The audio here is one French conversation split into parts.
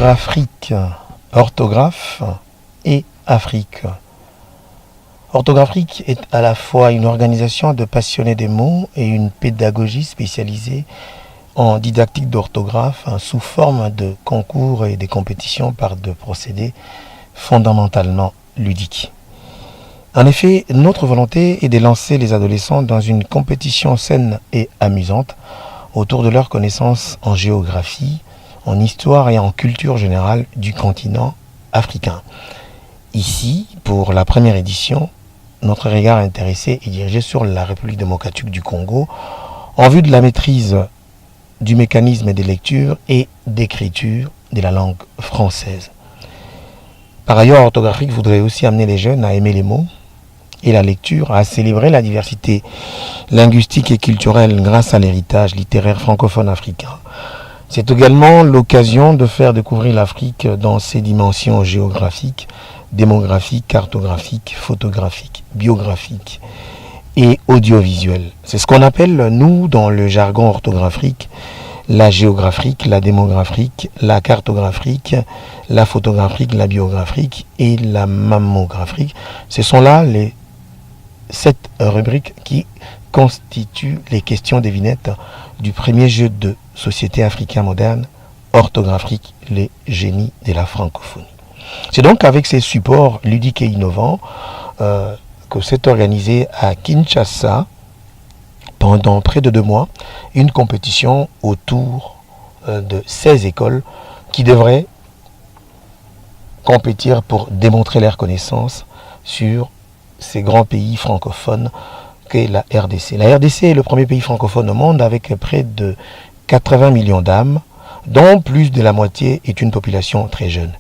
Orthographique, orthographe et Afrique. Orthographique est à la fois une organisation de passionnés des mots et une pédagogie spécialisée en didactique d'orthographe sous forme de concours et des compétitions par de procédés fondamentalement ludiques. En effet, notre volonté est de lancer les adolescents dans une compétition saine et amusante autour de leurs connaissances en géographie, en histoire et en culture générale du continent africain. Ici, pour la première édition, notre regard intéressé est dirigé sur la République démocratique du Congo en vue de la maîtrise du mécanisme de lecture et d'écriture de la langue française. Par ailleurs, Orthographique voudrait aussi amener les jeunes à aimer les mots et la lecture, à célébrer la diversité linguistique et culturelle grâce à l'héritage littéraire francophone africain. C'est également l'occasion de faire découvrir l'Afrique dans ses dimensions géographiques, démographiques, cartographiques, photographiques, biographiques et audiovisuelles. C'est ce qu'on appelle, nous, dans le jargon orthographique, la géographique, la démographique, la cartographique, la photographique, la biographique et la mammographique. Ce sont là les 7 rubriques qui constituent les questions devinettes du premier jeu de société africain moderne, orthographique, les génies de la francophonie. C'est donc avec ces supports ludiques et innovants que s'est organisée à Kinshasa, pendant près de 2 mois, une compétition autour de 16 écoles qui devraient compétir pour démontrer leurs connaissances sur ces grands pays francophones qu'est la RDC. La RDC est le premier pays francophone au monde avec près de 80 millions d'âmes, dont plus de la moitié est une population très jeune.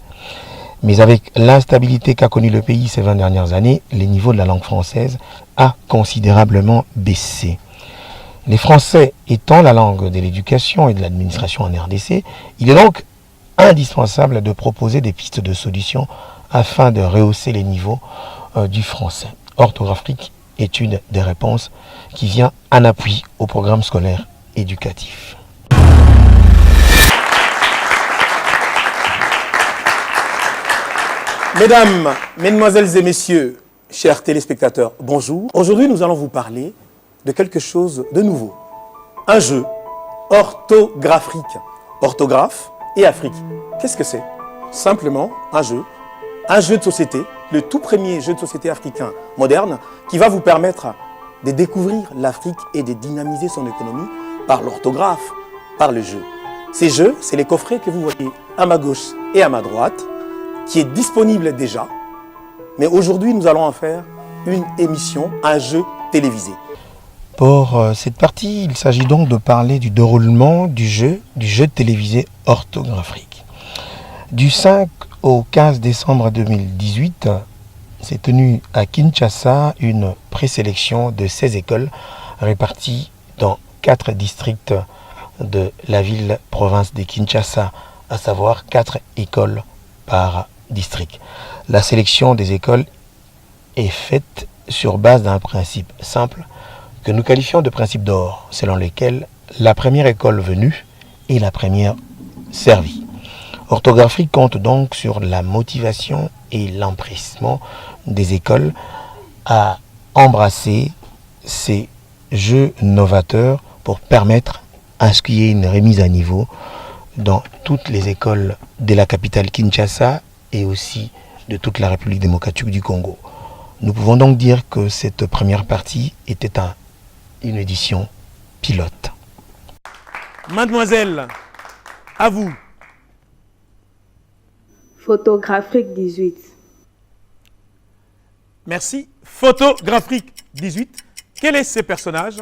Mais avec l'instabilité qu'a connue le pays ces 20 dernières années, les niveaux de la langue française a considérablement baissé. Les Français étant la langue de l'éducation et de l'administration en RDC, il est donc indispensable de proposer des pistes de solutions afin de rehausser les niveaux du français. Orthographique est une des réponses qui vient en appui au programme scolaire éducatif. Mesdames, mesdemoiselles et messieurs, chers téléspectateurs, bonjour. Aujourd'hui, nous allons vous parler de quelque chose de nouveau. Un jeu orthographique. Orthographe et Afrique. Qu'est-ce que c'est? Simplement un jeu de société, le tout premier jeu de société africain moderne qui va vous permettre de découvrir l'Afrique et de dynamiser son économie par l'orthographe, par le jeu. Ces jeux, c'est les coffrets que vous voyez à ma gauche et à ma droite, qui est disponible déjà, mais aujourd'hui nous allons en faire une émission, un jeu télévisé. Pour cette partie, il s'agit donc de parler du déroulement du jeu télévisé orthographique. Du 5 au 15 décembre 2018, s'est tenue à Kinshasa une présélection de 16 écoles réparties dans 4 districts de la ville-province de Kinshasa, à savoir 4 écoles par district. La sélection des écoles est faite sur base d'un principe simple que nous qualifions de principe d'or, selon lequel la première école venue est la première servie. Orthographique compte donc sur la motivation et l'empressement des écoles à embrasser ces jeux novateurs pour permettre à ce qu'il y ait une remise à niveau dans toutes les écoles de la capitale Kinshasa et aussi de toute la République démocratique du Congo. Nous pouvons donc dire que cette première partie était une édition pilote. Mademoiselle, à vous. Photographique 18. Merci. Photographique 18. Quel est ce personnage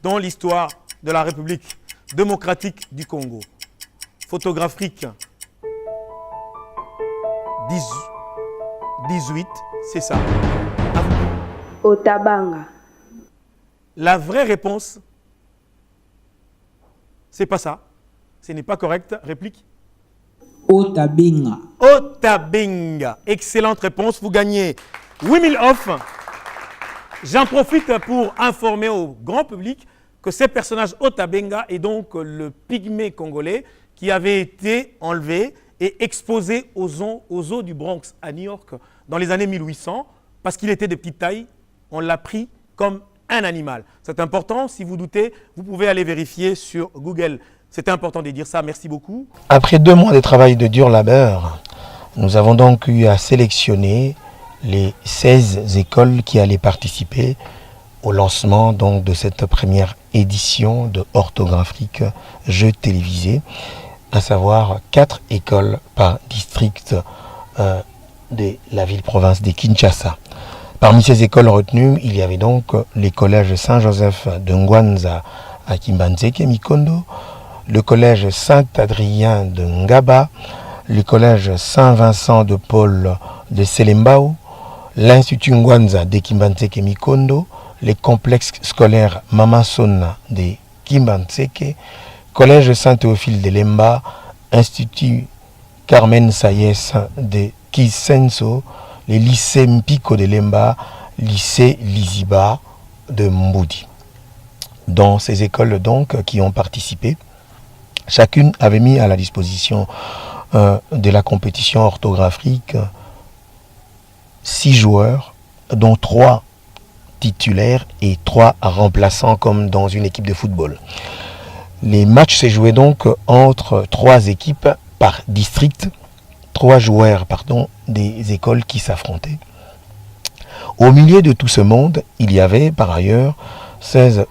dans l'histoire de la République démocratique du Congo? Photographique 18, c'est ça. À vous. Otabanga. La vraie réponse, c'est pas ça. Ce n'est pas correct. Réplique. Otabenga. Otabenga. Excellente réponse. Vous gagnez 8000 off. J'en profite pour informer au grand public que ce personnage Otabenga est donc le pygmée congolais qui avait été enlevé et exposé aux eaux du Bronx à New York dans les années 1800, parce qu'il était de petite taille, on l'a pris comme un animal. C'est important, si vous doutez, vous pouvez aller vérifier sur Google. C'était important de dire ça, merci beaucoup. Après 2 mois de travail de dur labeur, nous avons donc eu à sélectionner les 16 écoles qui allaient participer au lancement donc de cette première édition de Orthographique Jeux télévisés, à savoir 4 écoles par district de la ville-province de Kinshasa. Parmi ces écoles retenues, il y avait donc les collèges Saint-Joseph de Ngwanza à Kimbanzeke Mikondo, le collège Saint-Adrien de Ngaba, le collège Saint-Vincent de Paul de Selembao, l'Institut Ngwanza de Kimbanzeke Mikondo, les complexes scolaires Mamasona de Kimbanzeke, collège Saint-Théophile de Lemba, Institut Carmen Sayes de Kisenso, les lycées Mpiko de Lemba, lycée Liziba de Mboudi. Dans ces écoles donc qui ont participé, chacune avait mis à la disposition de la compétition orthographique 6 joueurs, dont 3 titulaires et 3 remplaçants comme dans une équipe de football. Les matchs se jouaient donc entre 3 équipes par district, 3 joueurs des écoles qui s'affrontaient. Au milieu de tout ce monde, il y avait par ailleurs 16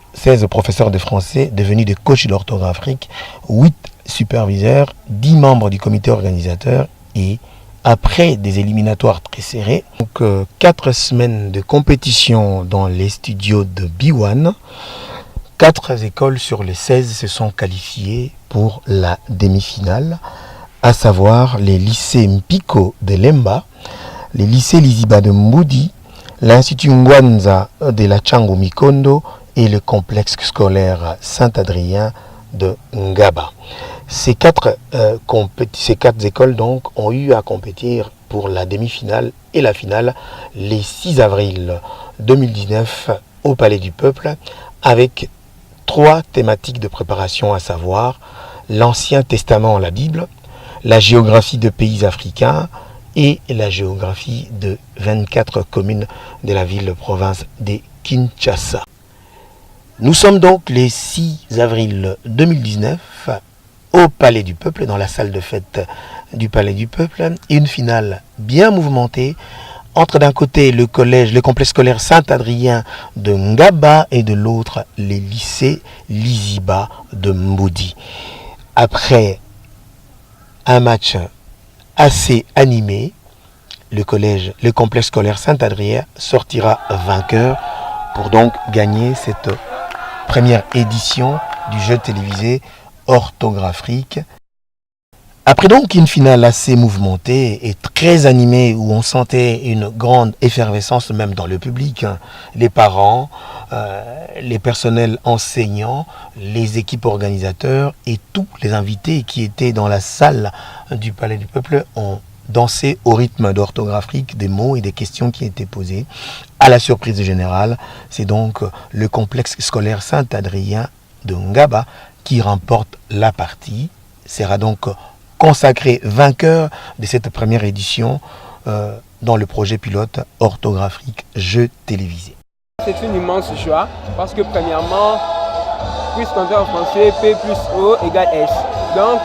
professeurs de français devenus des coachs d'orthographique, 8 superviseurs, 10 membres du comité organisateur et après des éliminatoires très serrés, donc 4 semaines de compétition dans les studios de B1, 4 écoles sur les 16 se sont qualifiées pour la demi-finale, à savoir les lycées Mpiko de Lemba, les lycées Liziba de Mboudi, l'Institut Ngwanza de la Chango Mikondo et le complexe scolaire Saint-Adrien de Ngaba. Ces 4 écoles donc ont eu à compétir pour la demi-finale et la finale les 6 avril 2019 au Palais du Peuple avec 3 thématiques de préparation, à savoir l'Ancien Testament, la Bible, la géographie de pays africains et la géographie de 24 communes de la ville-province de Kinshasa. Nous sommes donc le 6 avril 2019 au Palais du Peuple, dans la salle de fête du Palais du Peuple, une finale bien mouvementée entre d'un côté le complexe scolaire Saint-Adrien de Ngaba et de l'autre les lycées Liziba de Mboudi. Après un match assez animé, le complexe scolaire Saint-Adrien sortira vainqueur pour donc gagner cette première édition du jeu télévisé Orthographique. Après donc une finale assez mouvementée et très animée où on sentait une grande effervescence même dans le public, les parents, les personnels enseignants, les équipes organisateurs et tous les invités qui étaient dans la salle du Palais du Peuple ont dansé au rythme d'Orthographique, des mots et des questions qui étaient posées. À la surprise générale, c'est donc le complexe scolaire Saint-Adrien de Ngaba qui remporte la partie, sera donc consacré vainqueur de cette première édition dans le projet pilote Orthographique Jeux télévisés. C'est une immense joie parce que premièrement, puisqu'on est en français, P plus O égale S. Donc,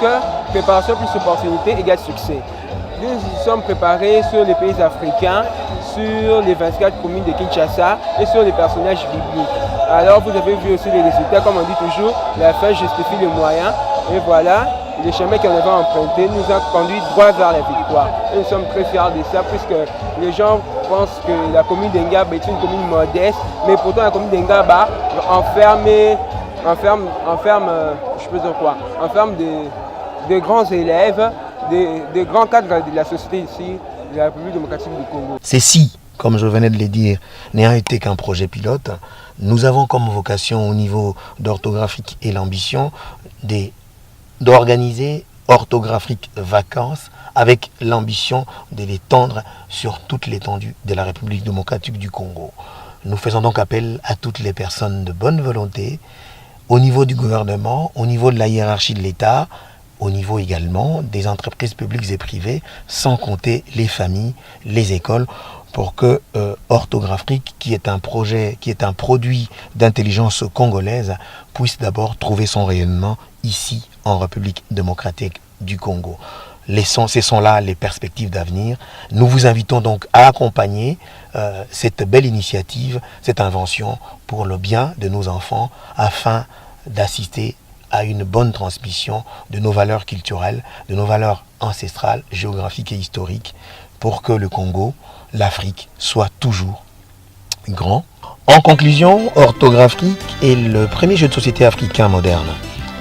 préparation plus opportunité égale succès. Nous nous sommes préparés sur les pays africains, sur les 24 communes de Kinshasa et sur les personnages bibliques. Alors vous avez vu aussi les résultats, comme on dit toujours, la fin justifie les moyens. Et voilà, le chemin qu'on avait emprunté nous a conduit droit vers la victoire. Et nous sommes très fiers de ça, puisque les gens pensent que la commune d'Engaba est une commune modeste, mais pourtant la commune d'Engaba enferme de grands élèves, des grands cadres de la société ici, de la République démocratique du Congo. Ceci, comme je venais de le dire, n'ayant été qu'un projet pilote, nous avons comme vocation au niveau d'Orthographique et l'ambition d'organiser Orthographique Vacances avec l'ambition de l'étendre sur toute l'étendue de la République démocratique du Congo. Nous faisons donc appel à toutes les personnes de bonne volonté, au niveau du gouvernement, au niveau de la hiérarchie de l'État, au niveau également des entreprises publiques et privées, sans compter les familles, les écoles, pour que Orthographique, qui est un projet, qui est un produit d'intelligence congolaise, puisse d'abord trouver son rayonnement ici, en République démocratique du Congo. Ce sont là les perspectives d'avenir. Nous vous invitons donc à accompagner cette belle initiative, cette invention pour le bien de nos enfants, afin d'assister à une bonne transmission de nos valeurs culturelles, de nos valeurs ancestrales, géographiques et historiques, pour que le Congo, l'Afrique, soit toujours grand. En conclusion, Orthographique est le premier jeu de société africain moderne.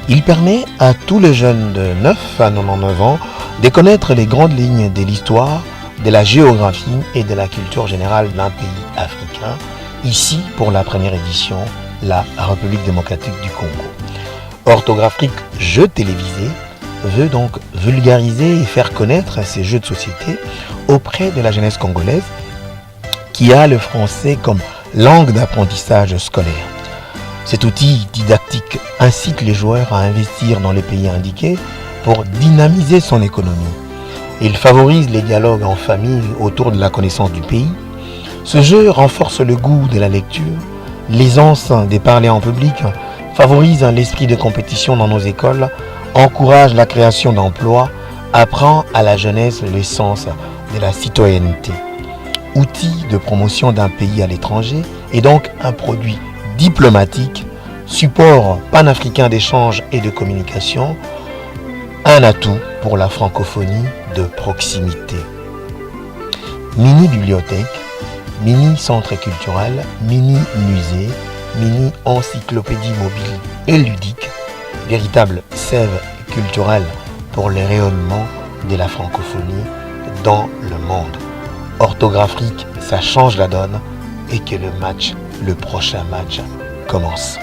Il permet à tous les jeunes de 9 à 99 ans de connaître les grandes lignes de l'histoire, de la géographie et de la culture générale d'un pays africain, ici pour la première édition, la République démocratique du Congo. Orthographique, jeu télévisé, veut donc vulgariser et faire connaître ces jeux de société auprès de la jeunesse congolaise qui a le français comme langue d'apprentissage scolaire. Cet outil didactique incite les joueurs à investir dans les pays indiqués pour dynamiser son économie. Il favorise les dialogues en famille autour de la connaissance du pays. Ce jeu renforce le goût de la lecture, l'aisance de parler en public, favorise l'esprit de compétition dans nos écoles, encourage la création d'emplois, apprend à la jeunesse le sens de la citoyenneté. Outil de promotion d'un pays à l'étranger et donc un produit diplomatique, support panafricain d'échange et de communication, un atout pour la francophonie de proximité. Mini bibliothèque, mini centre culturel, mini musée, mini encyclopédie mobile et ludique, véritable sève culturelle pour le rayonnement de la francophonie dans le monde. Orthographique, ça change la donne et que le prochain match commence.